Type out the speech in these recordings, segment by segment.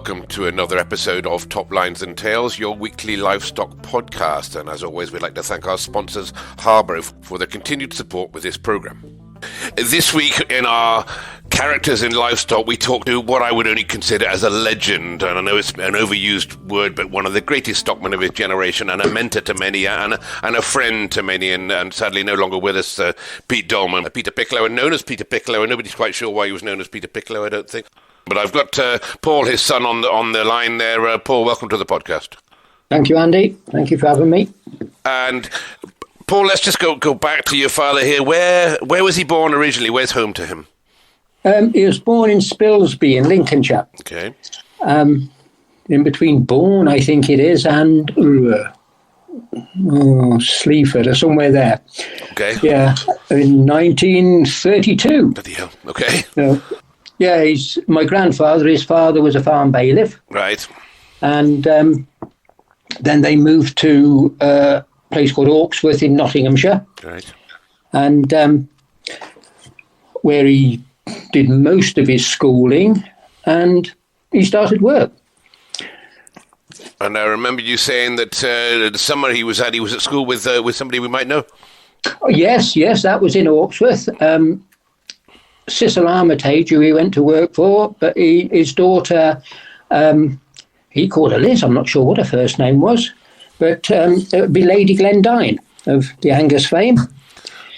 welcome to another episode of Top Lines and Tales, your weekly livestock podcast. And as always, we'd like to thank our sponsors, Harbour, for their continued support with this programme. This week in our characters in livestock, we talk to what I would only consider as a legend, and I know it's an overused word, but one of the greatest stockmen of his generation, and a mentor to many, and a friend to many, and sadly no longer with us, Pete Dowlman, Peter Piccolo, and known as Peter Piccolo, and nobody's quite sure why he was known as Peter Piccolo, I don't think. But I've got Paul, his son, on the line there. Paul, welcome to the podcast. Thank you, Andy. Thank you for having me. And Paul, let's just go back to your father here. Where was he born originally? Where's home to him? He was born in Spilsby in Lincolnshire. Okay. In between Bourne, I think it is, and Sleaford or somewhere there. Okay. Yeah, in 1932. Bloody hell. Okay. Yeah, my grandfather, his father was a farm bailiff. Right. And then they moved to a place called Hawksworth in Nottinghamshire. Right. And where he did most of his schooling, and he started work. And I remember you saying that the summer he was at school with somebody we might know. Oh, yes, that was in Hawksworth. Cecil Armitage, who he went to work for, but his daughter, he called her Liz, I'm not sure what her first name was, but it would be Lady Glendyne of the Angus fame.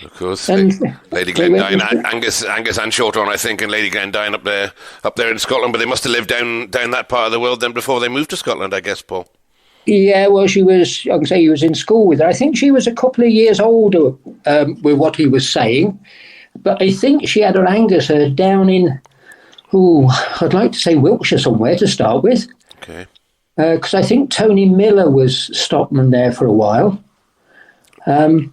Of course, And Lady Glendyne, Angus and Shorthorn, I think, and Lady Glendyne up there in Scotland, but they must have lived down that part of the world then before they moved to Scotland, I guess, Paul. Yeah, well, he was in school with her. I think she was a couple of years older with what he was saying. But I think she had her Angus herd down in, I'd like to say Wiltshire somewhere to start with. Okay. Because I think Tony Miller was stockman there for a while. And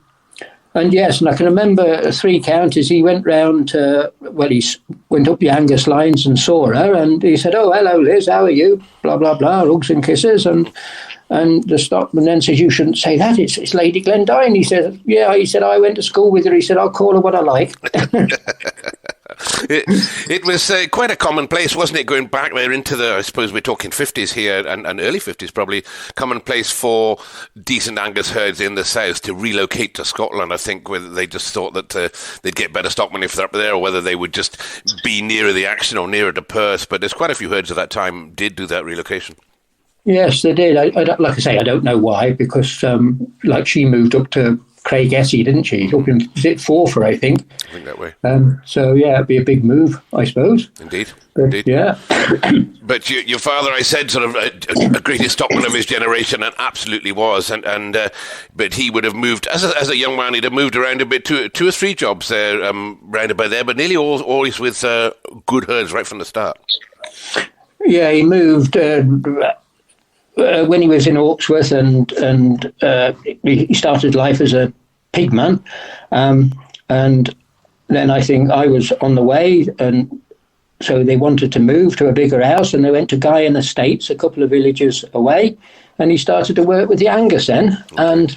yes, and I can remember 3 counties. He went round he went up the Angus lines and saw her, and he said, "Oh, hello, Liz, how are you?" Blah, blah, blah, hugs and kisses. And the stockman then says, "You shouldn't say that, it's Lady Glendyne." He said, "Yeah," he said, "I went to school with her." He said, "I'll call her what I like." It was quite a commonplace, wasn't it, going back there into I suppose we're talking 50s here, and early 50s probably, commonplace for decent Angus herds in the south to relocate to Scotland, I think, whether they just thought that they'd get better stockmen if they're up there, or whether they would just be nearer the action or nearer to Perth. But there's quite a few herds at that time did do that relocation. Yes, they did. I like I say, I don't know why, because she moved up to Craic, didn't she? Up in Forfar, I think. I think that way. So yeah, it'd be a big move, I suppose. Indeed. Yeah. But your father, I said, sort of a greatest stockman of his generation, and absolutely was. But he would have moved as a young man. He'd have moved around a bit, two or three jobs there, round about there, but nearly always with good herds right from the start. Yeah, he moved. When he was in Hawksworth, and he started life as a pigman, and then I think I was on the way, and so they wanted to move to a bigger house, and they went to Guyan Estates, a couple of villages away, and he started to work with the Angus then, and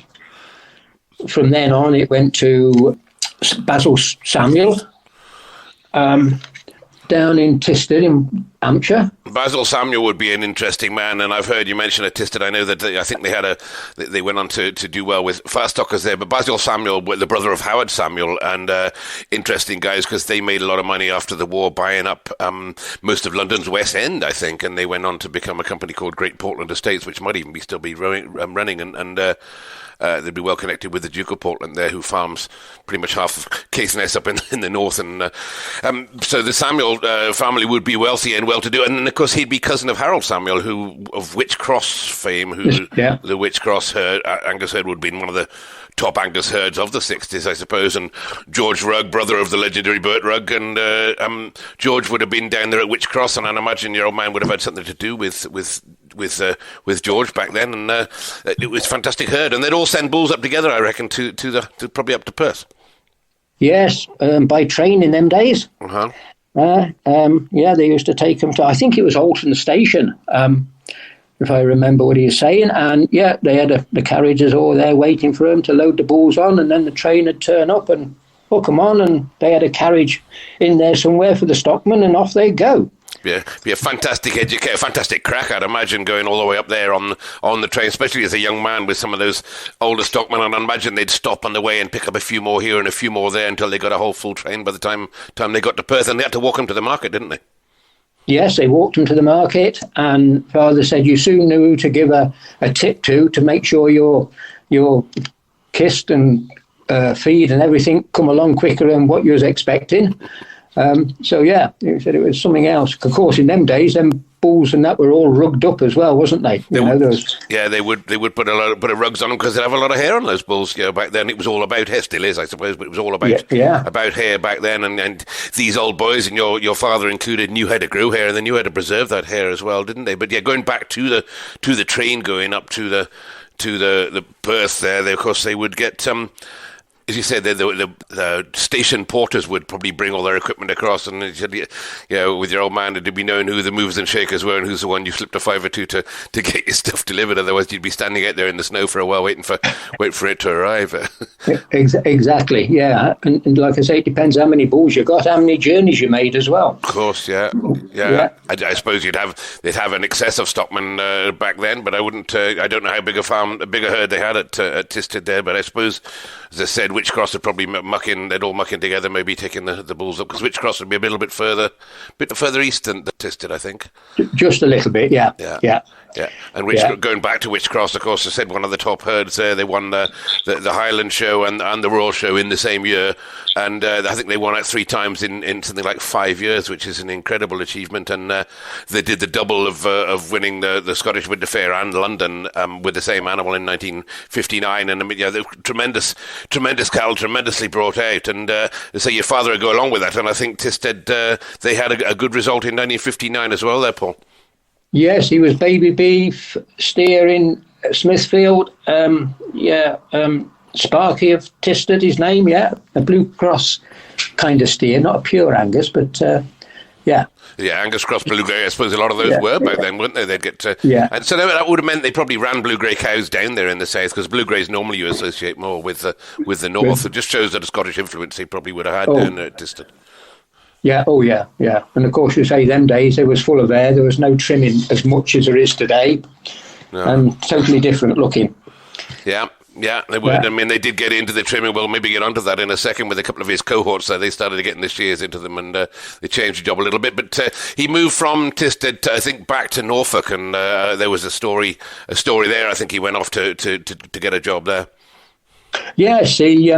from then on it went to Basil Samuel, down in Tisted in Hampshire. Basil Samuel would be an interesting man, and I've heard you mention at Tisted. I know that I think they went on to do well with fast stockers there, but Basil Samuel, the brother of Howard Samuel, and interesting guys because they made a lot of money after the war buying up most of London's West End, I think, and they went on to become a company called Great Portland Estates, which might even still be running, and they'd be well connected with the Duke of Portland there, who farms pretty much half of Caithness up in the north. And so the Samuel family would be wealthy and well-to-do. And then, of course, he'd be cousin of Harold Samuel, who of Wych Cross fame, the Wych Cross herd, Angus herd would have been one of the top Angus herds of the 60s, I suppose. And George Rugg, brother of the legendary Bert Rugg, and George would have been down there at Wych Cross, and I'd imagine your old man would have had something to do with George back then, and it was a fantastic herd, and they'd all send bulls up together, I reckon, to probably up to Perth. Yes, by train in them days. Uh-huh. Yeah, they used to take them to, I think it was Alton Station, if I remember what he was saying, and yeah, they had the carriages all there waiting for them to load the bulls on, and then the train would turn up and hook them on, and they had a carriage in there somewhere for the stockman, and off they'd go. Be a fantastic educator, fantastic crack, I'd imagine, going all the way up there on the train, especially as a young man with some of those older stockmen. And I imagine they'd stop on the way and pick up a few more here and a few more there until they got a whole full train by the time they got to Perth. And they had to walk them to the market, didn't they? Yes, they walked them to the market, and Father said you soon knew who to give a tip to make sure your kist and feed and everything come along quicker than what you was expecting. So yeah, he said it was something else. Of course, in them days, them bulls and that were all rugged up as well, wasn't they? They would put a lot of rugs on them because they'd have a lot of hair on those bulls. Back then it was all about hair, still is, I suppose, but it was all about about hair back then. And these old boys, and your father included, knew how to grow hair, and they knew how to preserve that hair as well, didn't they? But yeah, going back to the train going up to the Perth there, of course they would get as you said, the station porters would probably bring all their equipment across, and with your old man, it'd be known who the movers and shakers were and who's the one you slipped a $5 or $2 to get your stuff delivered. Otherwise, you'd be standing out there in the snow for a while wait for it to arrive. Exactly, yeah. And like I say, it depends how many bulls you got, how many journeys you made as well. Of course, yeah. I suppose they'd have an excess of stockmen back then, but I wouldn't. I don't know how big a herd they had at Tisted there, but I suppose, as I said, Witchcross would probably they'd all muck in together, maybe taking the bulls up, because Witchcross would be a little bit further east than Tisted, I think. Just a little bit, yeah. And going back to Witchcross, of course, I said one of the top herds there. They won the Highland Show and the Royal Show in the same year, and I think they won it 3 times in something like 5 years, which is an incredible achievement. And they did the double of winning the Scottish Winter Fair and London with the same animal in 1959. And they're tremendous cattle, tremendously brought out. And so your father would go along with that. And I think Tisted they had a good result in 1959 as well there, Paul. Yes, he was baby beef steer in Smithfield. Sparky of Tisted, his name, a Blue Cross kind of steer, not a pure Angus, but Yeah, Angus Cross Blue Grey, I suppose a lot of those were back then, weren't they? They'd get and so that would have meant they probably ran Blue Grey cows down there in the south, because Blue Greys normally you associate more with the north. It just shows that a Scottish influence they probably would have had down there at Tisted. Yeah, and of course you say them days they was full of air, there was no trimming as much as there is today, and totally different looking. Yeah, they would. I mean, they did get into the trimming. We'll maybe get onto that in a second with a couple of his cohorts. They started getting the shears into them, and they changed the job a little bit. But he moved from Tisted, I think, back to Norfolk, and there was a story there. I think he went off to get a job there. Yes, he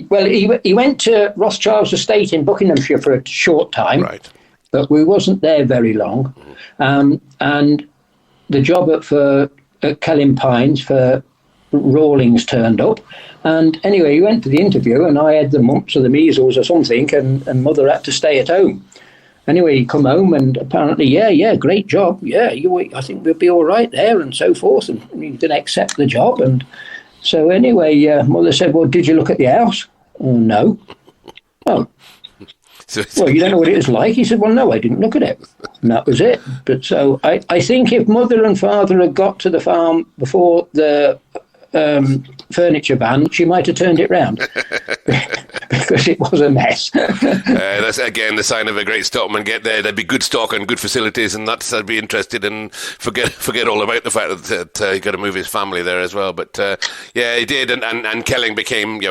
went to Rothschild's estate in Buckinghamshire for a short time, right? But we wasn't there very long, and the job at Kelling Pines for Rawlings turned up, and anyway he went for the interview, and I had the mumps or the measles or something, and Mother had to stay at home. Anyway, he come home, and apparently, great job, I think we'll be all right there, and so forth, and he didn't accept the job. And so anyway, Mother said, well, did you look at the house? Oh, no. Oh, well, you don't know what it was like? He said, well, no, I didn't look at it. And that was it. But so I think if Mother and Father had got to the farm before the furniture van, she might have turned it round because it was a mess. That's again the sign of a great stockman. Get there, there'd be good stock and good facilities, and I'd be interested and forget all about the fact that he got to move his family there as well. But he did, and Kelling became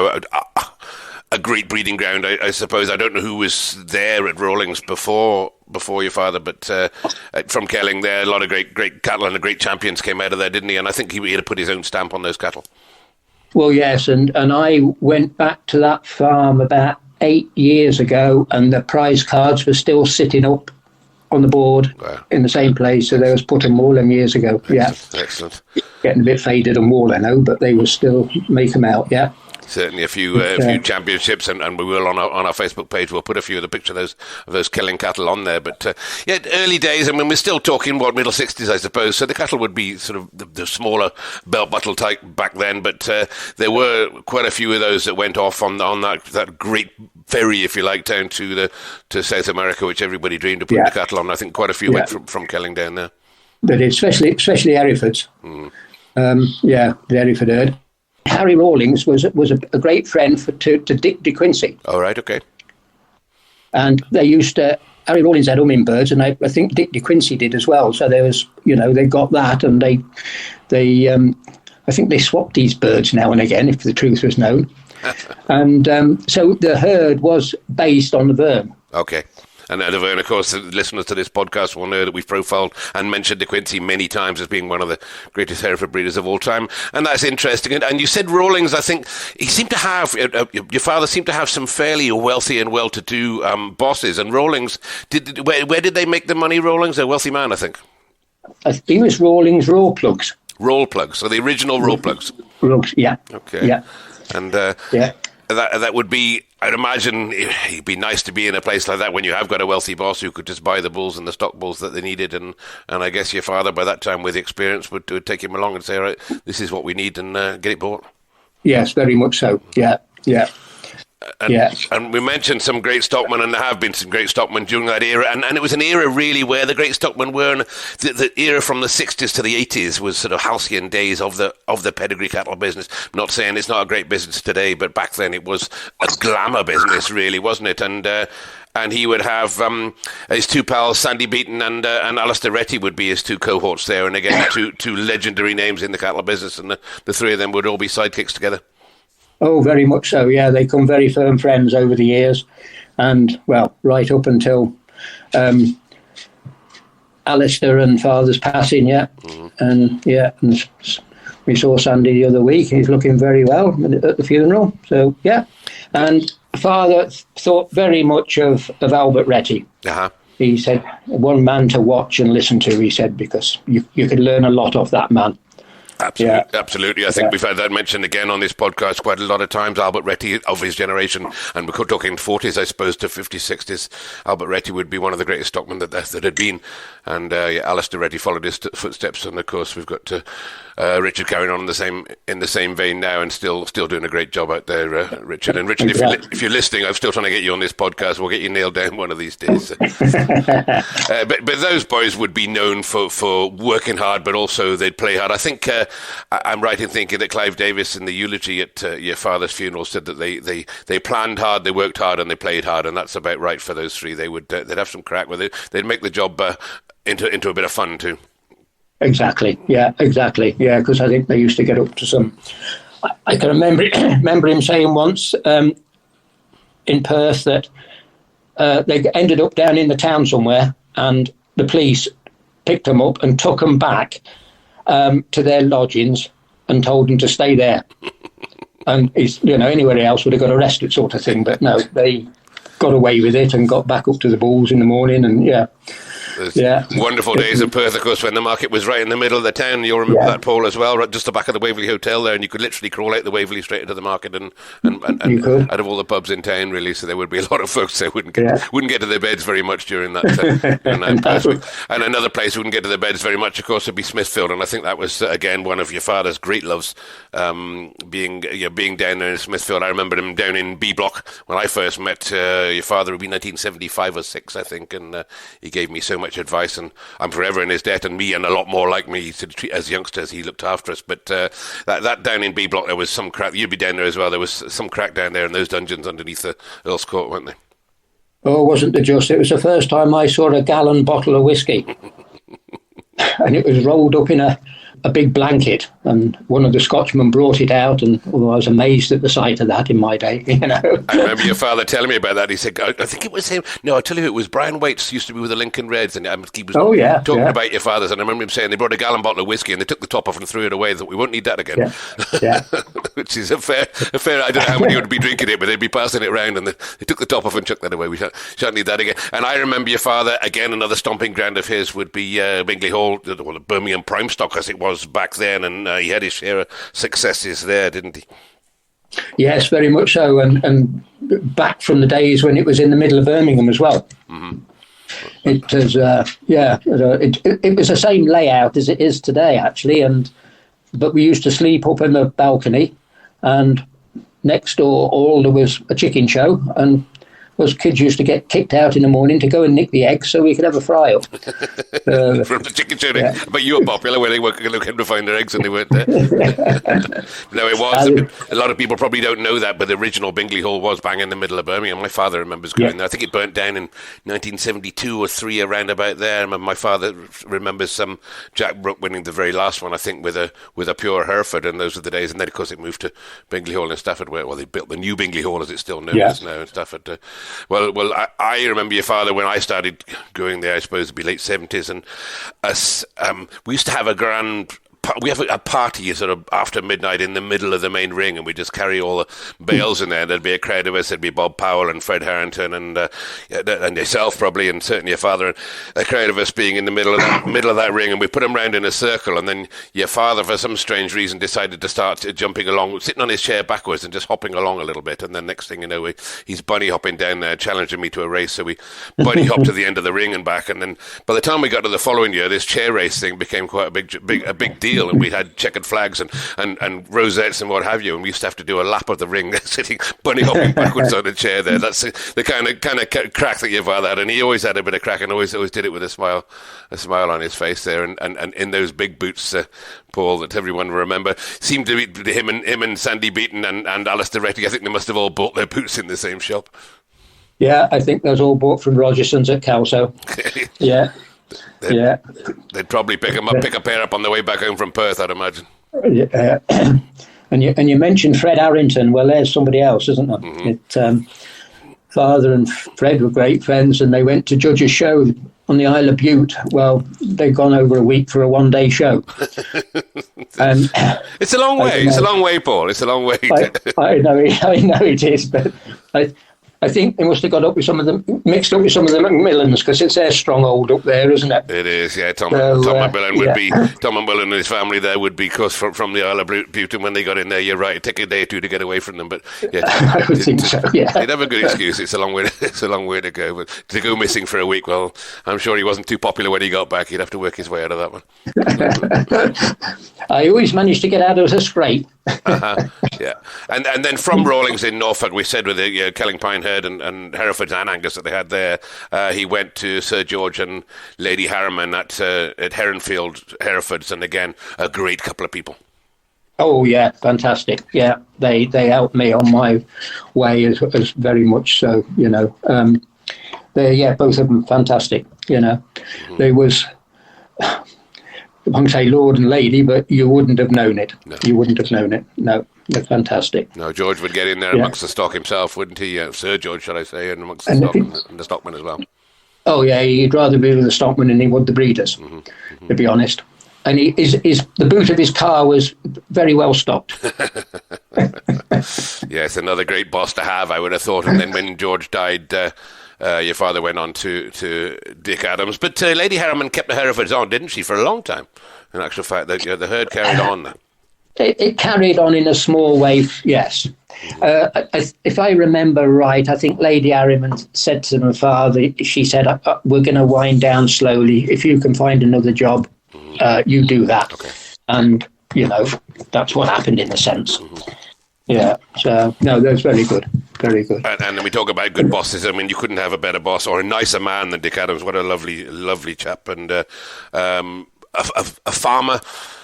a great breeding ground, I suppose. I don't know who was there at Rawlings before your father, but from Kelling there, a lot of great cattle and great champions came out of there, didn't he? And I think he had to put his own stamp on those cattle. Well, yes, and I went back to that farm about 8 years ago, and the prize cards were still sitting up on the board in the same place, so they was put them all them years ago. Excellent. Getting a bit faded and worn, I know, but they will still make them out, Certainly a few championships, and we will on our Facebook page. We'll put a few of the pictures of those Kelling cattle on there. But early days. I mean, we're still talking middle 60s, I suppose. So the cattle would be sort of the smaller belt buckle type back then. But there were quite a few of those that went off on that great ferry, if you like, down to South America, which everybody dreamed of putting the cattle on. I think quite a few went from Kelling down there. But especially Herefords. The Hereford herd. Harry Rawlings was a great friend to Dick De Quincey. All right, okay. And they used to Harry Rawlings had hummingbirds, and I think Dick De Quincey did as well. So there was, they got that, and they I think they swapped these birds now and again, if the truth was known. And so the herd was based on the Verne. Okay. And the Verne, of course, the listeners to this podcast will know that we've profiled and mentioned De Quincey many times as being one of the greatest Hereford breeders of all time. And that's interesting. And you said Rawlings, I think, he seemed to have, your father seemed to have some fairly wealthy and well-to-do bosses. And Rawlings, where did they make the money, Rawlings? A wealthy man, I think. He was Rawlings Raw Plugs. Raw Plugs, so the original Raw Plugs. Plugs, yeah. Okay. Yeah. And that would be, I'd imagine it'd be nice to be in a place like that when you have got a wealthy boss who could just buy the bulls and the stock bulls that they needed. And I guess your father, by that time, with experience, would take him along and say, all right, this is what we need, and get it bought. Yes, very much so. Yeah. And we mentioned some great stockmen, and there have been some great stockmen during that era, and it was an era really where the great stockmen were, and the era from the 60s to the 80s was sort of halcyon days of the pedigree cattle business. I'm not saying it's not a great business today, but back then it was a glamour business, really, wasn't it? And he would have his two pals, Sandy Beaton and Alistair Retty, would be his two cohorts there, and again, two legendary names in the cattle business, and the three of them would all be sidekicks together. Oh, very much so, yeah. They become very firm friends over the years. And, well, right up until Alistair and Father's passing, yeah. Mm-hmm. And we saw Sandy the other week. He's looking very well at the funeral. So, yeah. And Father thought very much of Albert Retty. Uh-huh. He said, one man to watch and listen to, he said, because you could learn a lot off that man. Absolutely. I think we've had that mentioned again on this podcast quite a lot of times. Albert Retty, of his generation, and we're talking 40s, I suppose, to 50s, 60s. Albert Retty would be one of the greatest stockmen that had been. And Alistair Retty followed his footsteps. And of course, we've got Richard carrying on in the same vein now, and still doing a great job out there, Richard. And Richard, if you're listening, I'm still trying to get you on this podcast. We'll get you nailed down one of these days. But those boys would be known for working hard, but also they'd play hard. I think I'm right in thinking that Clive Davis, in the eulogy at your father's funeral, said that they planned hard, they worked hard, and they played hard, and that's about right for those three. They'd have some crack with it. They'd make the job into a bit of fun too. Exactly, yeah, because I think they used to get up to some... I can remember him saying once in Perth that they ended up down in the town somewhere, and the police picked them up and took them back to their lodgings and told them to stay there. And anywhere else would have got arrested, sort of thing. But no, they got away with it and got back up to the bulls in the morning, and wonderful days in Perth, of course, when the market was right in the middle of the town. You'll remember that, Paul, as well, right just the back of the Waverley Hotel there, and you could literally crawl out the Waverley straight into the market and out of all the pubs in town, really. So there would be a lot of folks that wouldn't get to their beds very much during that time. And another place who wouldn't get to their beds very much, of course, would be Smithfield, and I think that was again one of your father's great loves, being down there in Smithfield. I remember him down in B Block when I first met your father. It would be 1975 or 6, I think, and he gave me so much advice, and I'm forever in his debt, and me and a lot more like me as youngsters. He looked after us, but that down in B Block, there was some crack. You'd be down there as well. There was some crack down there in those dungeons underneath the Earl's Court, weren't they? Oh, wasn't there just? It was the first time I saw a gallon bottle of whiskey, and it was rolled up in a big blanket, and one of the Scotchmen brought it out, and I was amazed at the sight of that in my day, I remember your father telling me about that. He said, I think it was him. No, I tell you, it was Brian Waits, used to be with the Lincoln Reds, and he was talking about your father's, and I remember him saying they brought a gallon bottle of whiskey, and they took the top off and threw it away. They thought, we won't need that again. Yeah. Which is a fair, I don't know how many would be drinking it, but they'd be passing it around, and they took the top off and chucked that away. We shan't need that again. And I remember your father, again, another stomping ground of his would be Bingley Hall, the Birmingham Prime Stock, as it was back then, and he had his share of successes there, didn't he? Yes, very much so, and back from the days when it was in the middle of Birmingham as well. Mm-hmm. It was, it was the same layout as it is today, actually, but we used to sleep up in the balcony, and next door, there was a chicken show, and us kids used to get kicked out in the morning to go and nick the eggs so we could have a fry up. From the chicken shooting. Yeah. But you were popular when they were looking to find their eggs and they weren't there. No, it was. A lot of people probably don't know that, but the original Bingley Hall was bang in the middle of Birmingham. My father remembers going there. I think it burnt down in 1972 or 3, around about there. And my father remembers Jack Brooke winning the very last one, I think, with a pure Hereford, and those were the days. And then, of course, it moved to Bingley Hall in Stafford, where they built the new Bingley Hall, as it's still known as now in Stafford. Well, I remember your father when I started going there. I suppose it'd be late 70s, and us we used to have we have a party sort of after midnight in the middle of the main ring, and we just carry all the bales in there. There'd be a crowd of us. There'd be Bob Powell and Fred Harrington and yourself probably, and certainly your father. A crowd of us being in the middle of that ring, and we put them round in a circle. And then your father, for some strange reason, decided to start jumping along, sitting on his chair backwards and just hopping along a little bit. And then next thing you know, he's bunny hopping down there, challenging me to a race. So we bunny hopped to the end of the ring and back. And then by the time we got to the following year, this chair race thing became quite a big deal. And we had checkered flags and rosettes and what have you, and we used to have to do a lap of the ring, sitting bunny hopping backwards on a chair there. That's the kind of crack that your father had, and he always had a bit of crack, and always did it with a smile on his face there, and in those big boots, Paul, that everyone will remember. Seemed to be him and Sandy Beaton and Alistair Retty. I think they must have all bought their boots in the same shop. Yeah, I think those all bought from Rogerson's at Kelso. Yeah. They'd probably pick a pair up on the way back home from Perth, I'd imagine. Yeah, and you mentioned Fred Harrington. Well, there's somebody else, isn't there? Mm-hmm. Father and Fred were great friends, and they went to judge a show on the Isle of Bute. Well, they'd gone over a week for a one-day show. It's a long way. It's a long way, Paul. It's a long way. I know it is, but I think they must have got mixed up with some of the Macmillans, because it's their stronghold up there, isn't it? It is, yeah. Tom Macmillan and his family there would be, of course, from the Isle of Bute, and when they got in there, you're right, it took a day or two to get away from them, but yeah, I would think so. Yeah, they'd have a good excuse. It's a long way to go, but to go missing for a week, well, I'm sure he wasn't too popular when he got back. He'd have to work his way out of that one. I always managed to get out of a scrape. Yeah, and then from Rawlings in Norfolk, we said with the Kelling Pineherd and Hereford and Angus that they had there, he went to Sir George and Lady Harriman at Heronfield, Herefords, and again a great couple of people. Oh yeah, fantastic. Yeah, they helped me on my way as very much so. Both of them fantastic. Mm-hmm. There was, I won't say Lord and Lady, but you wouldn't have known it. No. You wouldn't have known it. No, they're fantastic. No, George would get in there amongst the stock himself, wouldn't he? Sir George, shall I say, and amongst the stock and the stockmen as well. Oh yeah, he'd rather be with the stockmen than he would the breeders, to be honest. And the boot of his car was very well stocked. Yes, another great boss to have, I would have thought. And then when George died, your father went on to Dick Adams. But Lady Harriman kept the Herefords on, didn't she, for a long time? In actual fact, the herd carried on. It carried on in a small way, yes. If I remember right, I think Lady Harriman said to my father, she said, we're going to wind down slowly. If you can find another job, you do that. Okay. And, that's what happened in a sense. Mm-hmm. Yeah, so, no, that's very good. Very good. And then we talk about good bosses. I mean, you couldn't have a better boss or a nicer man than Dick Adams. What a lovely chap. And a farmer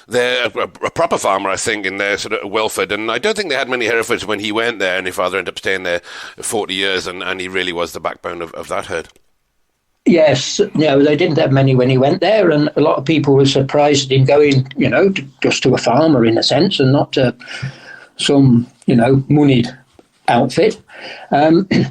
there, a proper farmer, I think, in there, sort of Welford. And I don't think they had many Herefords when he went there, and your father ended up staying there 40 years, and he really was the backbone of that herd. Yes, they didn't have many when he went there, and a lot of people were surprised at him going, just to a farmer in a sense, and not to some, moneyed outfit. And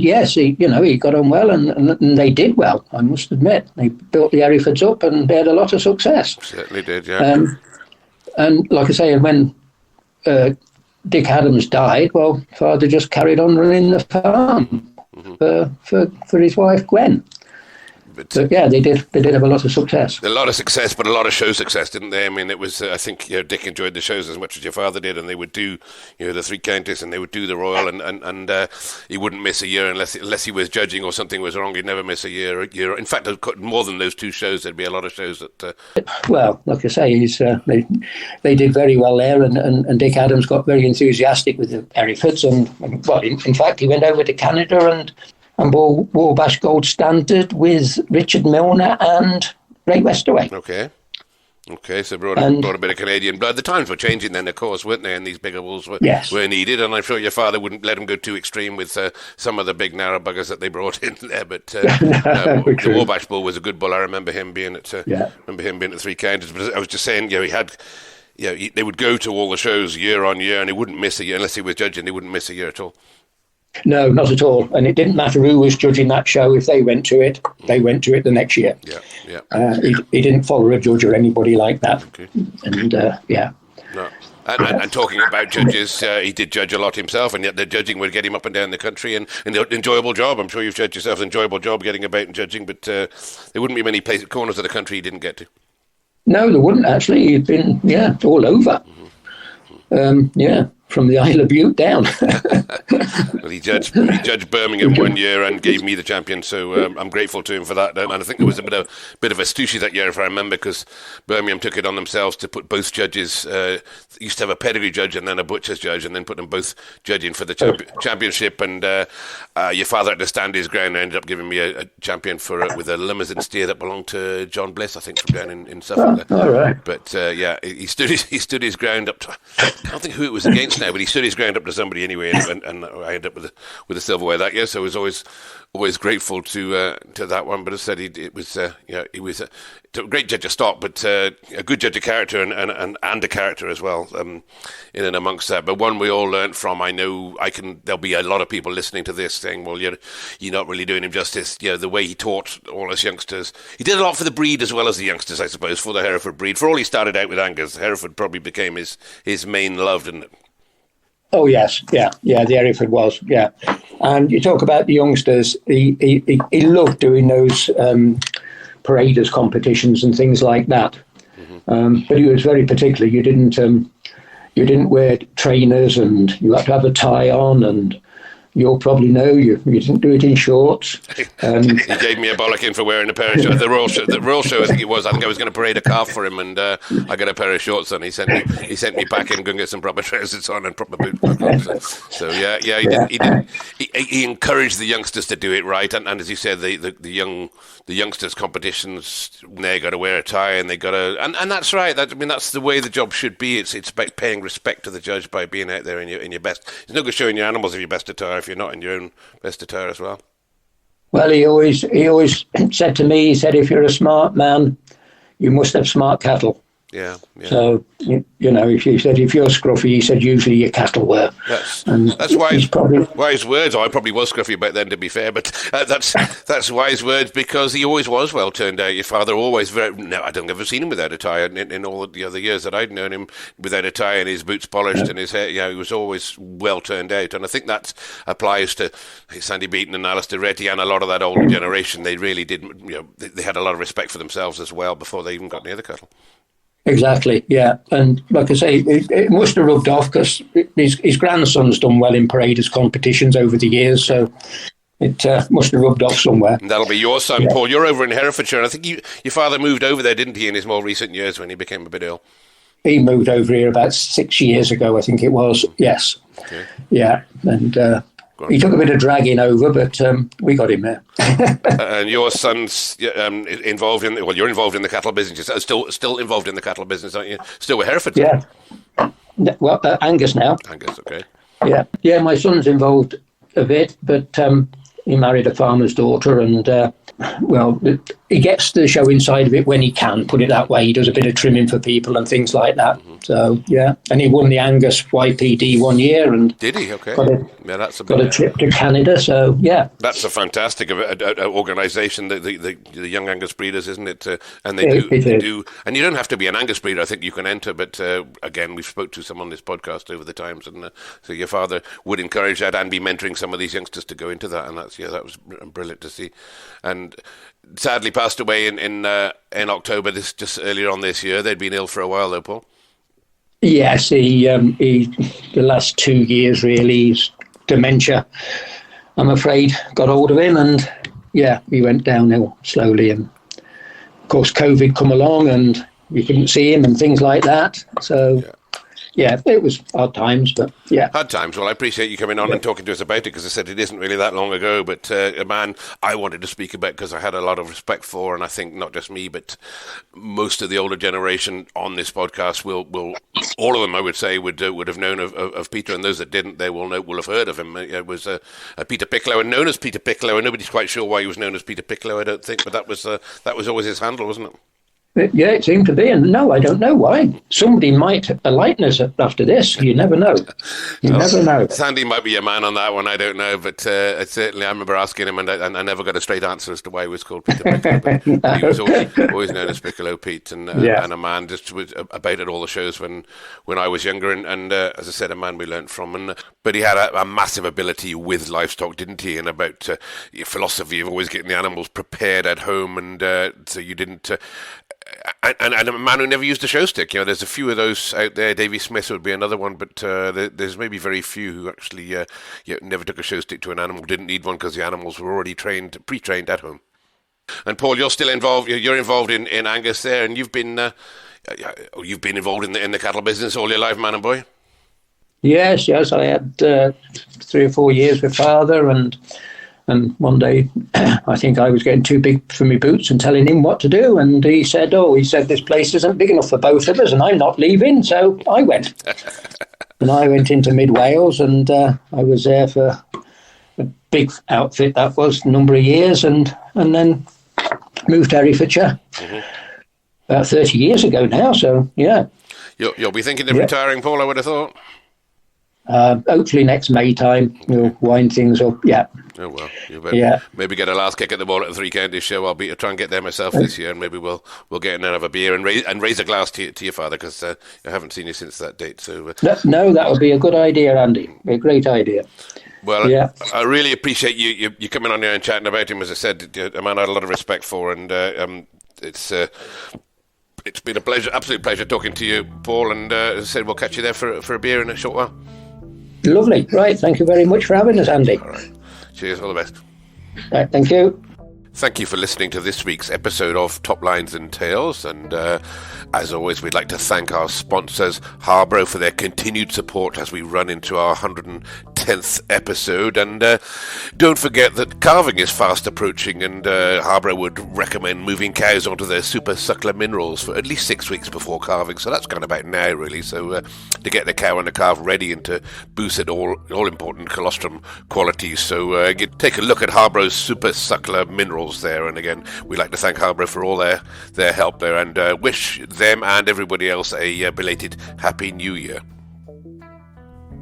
yes, he got on well, and they did well, I must admit. They built the Herefords up, and they had a lot of success. Certainly did, yeah. And like I say, when Dick Adams died, well, Father just carried on running the farm. Mm-hmm. For his wife Gwen. But yeah, they did have a lot of success. A lot of success, but a lot of show success, didn't they? I mean, it was. I think Dick enjoyed the shows as much as your father did, and they would do the Three Counties, and they would do the Royal, and he wouldn't miss a year unless he was judging or something was wrong. He'd never miss a year. In fact, more than those two shows, there'd be a lot of shows that. Well, like I say, they did very well there, and Dick Adams got very enthusiastic with the Herefords, and well, in fact, he went over to Canada and Wabash Gold Standard with Richard Milner and Ray Westaway. Okay, so brought a bit of Canadian blood. The times were changing then, of course, weren't they? And these bigger bulls were needed, and I'm sure your father wouldn't let him go too extreme with some of the big narrow buggers that they brought in there. But the Wabash bull was a good bull. I remember him being at the Three Counties. But I was just saying, he had. They would go to all the shows year on year, and he wouldn't miss a year unless he was judging. They wouldn't miss a year at all. No, not at all. And it didn't matter who was judging that show. If they went to it, they went to it the next year. He didn't follow a judge or anybody like that. Okay. And No. And talking about judges, he did judge a lot himself, and yet the judging would get him up and down the country, and an enjoyable job. I'm sure you've judged yourself, an enjoyable job getting about and judging, but there wouldn't be many corners of the country he didn't get to. No, there wouldn't actually. He'd been all over. From the Isle of Bute down. Well, he judged Birmingham one year and gave me the champion, so I'm grateful to him for that. And I think there was a bit of a stooshy that year, if I remember, because Birmingham took it on themselves to put both judges. Used to have a pedigree judge and then a butcher's judge, and then put them both judging for the championship. And your father had to stand his ground and ended up giving me a champion with a Limousin steer that belonged to John Bliss, I think, from down in Suffolk. All right. But he stood his ground up to. I don't think who it was against now, but he stood his ground up to somebody anyway, and I ended up with a silverware that year. So I was always grateful to that one. But as I said, he was a great judge of stock, but a good judge of character and a character as well in and amongst that. But one we all learnt from. I know there'll be a lot of people listening to this saying, well, you're not really doing him justice. The way he taught all us youngsters. He did a lot for the breed as well as the youngsters, I suppose, for the Hereford breed. For all he started out with Angus, Hereford probably became his main love, didn't it? Oh yes, the Hereford was, and you talk about the youngsters. He loved doing those paraders competitions and things like that. Mm-hmm. But he was very particular. You didn't wear trainers, and you had to have a tie on, and you'll probably know you didn't do it in shorts. He gave me a bollocking for wearing a pair of shorts. The Royal Show, I think it was. I think I was going to parade a calf for him, and I got a pair of shorts on. He sent me back in, go and get some proper trousers on and proper boots on. So he encouraged the youngsters to do it right, and as you said, the youngsters competitions, they got to wear a tie, and they got to, and that's right. That's the way the job should be. It's about paying respect to the judge by being out there in your best. It's no good showing your animals if you're best attire if you're not in your own best attire as well. Well, he always said to me, he said, if you're a smart man, you must have smart cattle. Yeah. So, he said, if you're scruffy, he said, usually your cattle were. That's wise words. I probably was scruffy back then, to be fair, but that's wise words, because he always was well turned out. Your father always I don't ever seen him without a tie in all the other years that I'd known him, without a tie and his boots polished and his hair. He was always well turned out. And I think that applies to Sandy Beaton and Alistair Reddy and a lot of that older generation. They really did, they had a lot of respect for themselves as well before they even got near the cattle. Exactly, yeah. And like I say, it must have rubbed off, because his grandson's done well in paraders competitions over the years, so it must have rubbed off somewhere. And that'll be your son, yeah. Paul. You're over in Herefordshire. I think your father moved over there, didn't he, in his more recent years when he became a bit ill? He moved over here about 6 years ago, I think it was, yes. Okay. Yeah, and he took a bit of dragging over, but we got him there. And your son's involved in, you're involved in the cattle business. You're still involved in the cattle business, aren't you? Still with Hereford? Yeah. Well, Angus now. Angus, okay. Yeah, my son's involved a bit, but he married a farmer's daughter, and he gets the showing side of it when he can, put it that way. He does a bit of trimming for people and things like that. Mm-hmm. So, yeah. And he won the Angus YPD 1 year. And did he? Okay. Got a trip to Canada, so, yeah. That's a fantastic organisation, the Young Angus Breeders, isn't it? And they do. And you don't have to be an Angus breeder. I think you can enter, but again, we've spoke to some on this podcast over the times, and so your father would encourage that and be mentoring some of these youngsters to go into that, and that was brilliant to see. And sadly passed away in October, just earlier on this year. They'd been ill for a while, though, Paul. Yes, he the last 2 years really, his dementia, I'm afraid, got hold of him, and yeah, he went downhill slowly. And of course, COVID come along, and you couldn't see him and things like that. So. Yeah, it was hard times, but yeah. Hard times. Well, I appreciate you coming on and talking to us about it, because I said it isn't really that long ago, but a man I wanted to speak about because I had a lot of respect for, and I think not just me, but most of the older generation on this podcast will all of them, I would say, would have known of Peter, and those that didn't, they will have heard of him. It was Peter Piccolo, and known as Peter Piccolo, and nobody's quite sure why he was known as Peter Piccolo, I don't think, but that was always his handle, wasn't it? Yeah, it seemed to be, and no, I don't know why. Somebody might have a likeness after this. You never know. Never know. Sandy might be a man on that one. I don't know, but certainly I remember asking him, and I never got a straight answer as to why he was called Peter Piccolo. But no. He was always known as Piccolo Pete, and a man just was about at all the shows when I was younger, and as I said, a man we learnt from. But he had a massive ability with livestock, didn't he? And about philosophy of always getting the animals prepared at home, and so you didn't. And a man who never used a show stick. There's a few of those out there. Davy Smith would be another one, but there's maybe very few who actually never took a show stick to an animal, didn't need one because the animals were already pre-trained at home. And Paul, you're still involved. You're involved in Angus there, and you've been involved in the cattle business all your life, man and boy. Yes. I had 3 or 4 years with father, and one day, I think I was getting too big for my boots and telling him what to do. And he said, this place isn't big enough for both of us, and I'm not leaving. So I went. And I went into Mid Wales, and I was there for a big outfit that was a number of years, and then moved to Herefordshire about 30 years ago now. So, yeah. You'll be thinking of retiring, Paul, I would have thought. Hopefully next May time we'll wind things up. Yeah. Oh well, you better maybe get a last kick at the ball at the Three Counties show. I'll try and get there myself this year, and maybe we'll get in and have a beer and raise a glass to your father, because I haven't seen you since that date. So no, that would be a good idea, Andy. A great idea. Well, I really appreciate you coming on here and chatting about him. As I said, a man I had a lot of respect for, and it's been a pleasure, absolute pleasure talking to you, Paul. And as I said, we'll catch you there for a beer in a short while. Lovely. Right. Thank you very much for having us, Andy. All right. Cheers. All the best. Right. Thank you. Thank you for listening to this week's episode of Top Lines and Tales. And as always, we'd like to thank our sponsors, Harbro, for their continued support as we run into our 110th episode. And don't forget that calving is fast approaching, and Harbro would recommend moving cows onto their super suckler minerals for at least 6 weeks before calving. So that's kind of about now, really. So to get the cow and the calf ready and to boost it all important colostrum qualities. So take a look at Harbro's super suckler minerals there, and again, we'd like to thank Harbro for all their help there, and wish them and everybody else a belated Happy New Year.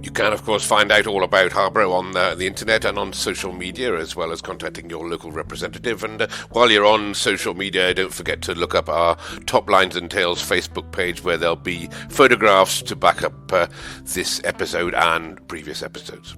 You can, of course, find out all about Harbro on the internet and on social media, as well as contacting your local representative. And while you're on social media, don't forget to look up our Top Lines and Tales Facebook page, where there'll be photographs to back up this episode and previous episodes.